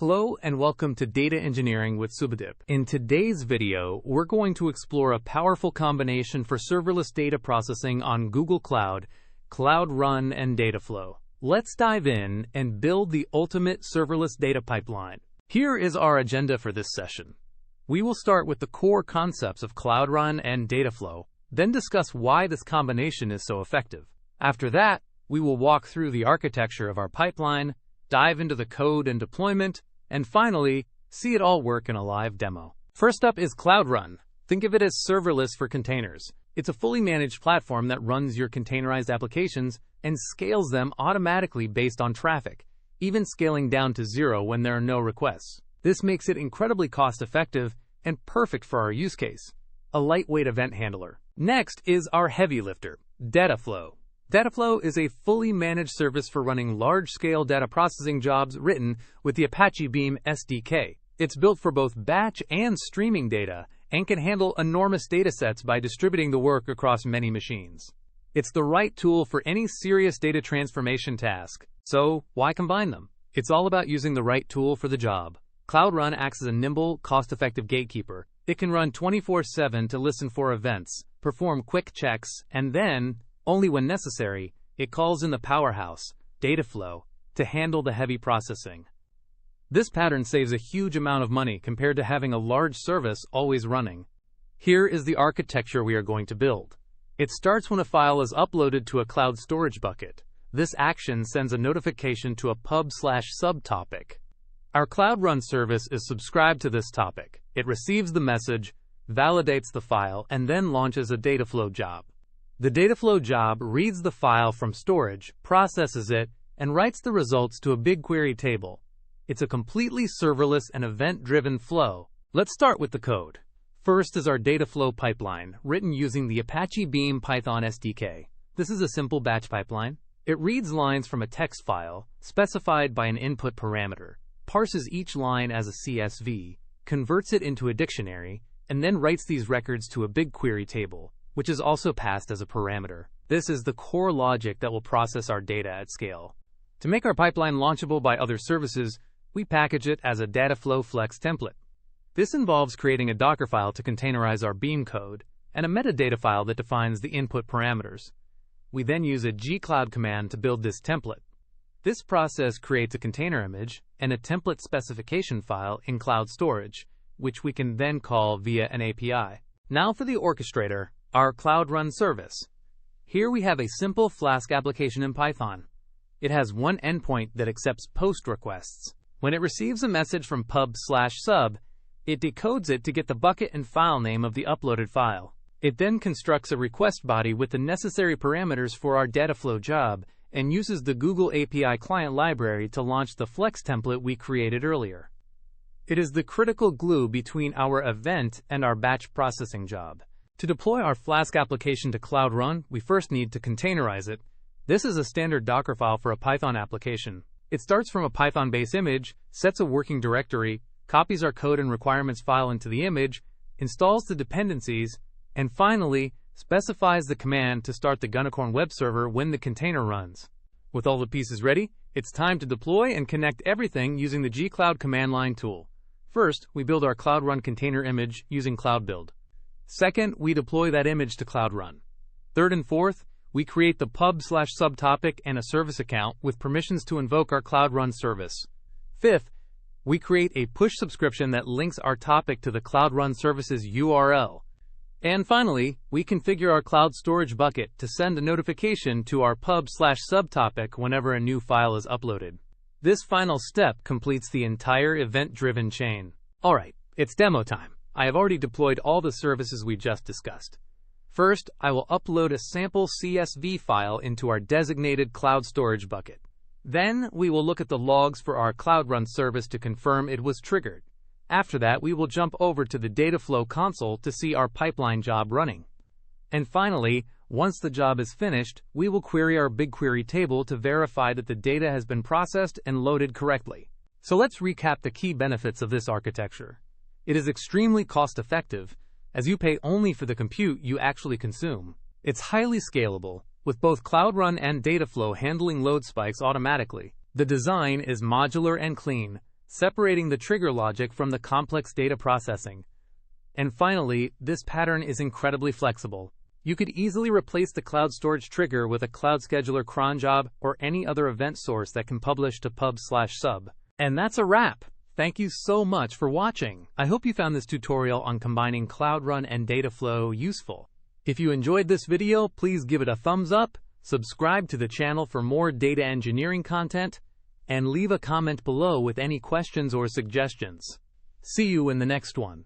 Hello and welcome to Data Engineering with Subhadip. In today's video, we're going to explore a powerful combination for serverless data processing on Google Cloud, Cloud Run and Dataflow. Let's dive in and build the ultimate serverless data pipeline. Here is our agenda for this session. We will start with the core concepts of Cloud Run and Dataflow, then discuss why this combination is so effective. After that, we will walk through the architecture of our pipeline, dive into the code and deployment, and finally, see it all work in a live demo. First up is Cloud Run. Think of it as serverless for containers. It's a fully managed platform that runs your containerized applications and scales them automatically based on traffic, even scaling down to 0 when there are no requests. This makes it incredibly cost-effective and perfect for our use case, a lightweight event handler. Next is our heavy lifter, Dataflow. Dataflow is a fully managed service for running large-scale data processing jobs written with the Apache Beam SDK. It's built for both batch and streaming data and can handle enormous datasets by distributing the work across many machines. It's the right tool for any serious data transformation task. So, why combine them? It's all about using the right tool for the job. Cloud Run acts as a nimble, cost-effective gatekeeper. It can run 24/7 to listen for events, perform quick checks, and then, only when necessary, it calls in the powerhouse, Dataflow, to handle the heavy processing. This pattern saves a huge amount of money compared to having a large service always running. Here is the architecture we are going to build. It starts when a file is uploaded to a cloud storage bucket. This action sends a notification to a pub/sub topic. Our Cloud Run service is subscribed to this topic. It receives the message, validates the file, and then launches a Dataflow job. The Dataflow job reads the file from storage, processes it, and writes the results to a BigQuery table. It's a completely serverless and event-driven flow. Let's start with the code. First is our Dataflow pipeline, written using the Apache Beam Python SDK. This is a simple batch pipeline. It reads lines from a text file, specified by an input parameter, parses each line as a CSV, converts it into a dictionary, and then writes these records to a BigQuery table, which is also passed as a parameter. This is the core logic that will process our data at scale. To make our pipeline launchable by other services, we package it as a Dataflow Flex Template. This involves creating a Docker file to containerize our Beam code and a metadata file that defines the input parameters. We then use a gcloud command to build this template. This process creates a container image and a template specification file in cloud storage, which we can then call via an API. Now for the orchestrator, our Cloud Run service. Here we have a simple Flask application in Python. It has one endpoint that accepts POST requests. When it receives a message from pub/sub, it decodes it to get the bucket and file name of the uploaded file. It then constructs a request body with the necessary parameters for our Dataflow job and uses the Google API client library to launch the Flex template we created earlier. It is the critical glue between our event and our batch processing job. To deploy our Flask application to Cloud Run, we first need to containerize it. This is a standard Docker file for a Python application. It starts from a Python base image, sets a working directory, copies our code and requirements file into the image, installs the dependencies, and finally, specifies the command to start the Gunicorn web server when the container runs. With all the pieces ready, it's time to deploy and connect everything using the gcloud command line tool. First, we build our Cloud Run container image using Cloud Build. Second, we deploy that image to Cloud Run. Third and fourth, we create the pub/sub topic and a service account with permissions to invoke our Cloud Run service. Fifth, we create a push subscription that links our topic to the Cloud Run service's URL. And finally, we configure our cloud storage bucket to send a notification to our pub/sub topic whenever a new file is uploaded. This final step completes the entire event-driven chain. Alright, it's demo time. I have already deployed all the services we just discussed. First, I will upload a sample CSV file into our designated cloud storage bucket. Then, we will look at the logs for our Cloud Run service to confirm it was triggered. After that, we will jump over to the Dataflow console to see our pipeline job running. And finally, once the job is finished, we will query our BigQuery table to verify that the data has been processed and loaded correctly. So let's recap the key benefits of this architecture. It is extremely cost-effective, as you pay only for the compute you actually consume. It's highly scalable, with both Cloud Run and Dataflow handling load spikes automatically. The design is modular and clean, separating the trigger logic from the complex data processing. And finally, this pattern is incredibly flexible. You could easily replace the cloud storage trigger with a cloud scheduler cron job or any other event source that can publish to pub/sub. And that's a wrap. Thank you so much for watching. I hope you found this tutorial on combining Cloud Run and Dataflow useful. If you enjoyed this video, please give it a thumbs up, subscribe to the channel for more data engineering content, and leave a comment below with any questions or suggestions. See you in the next one.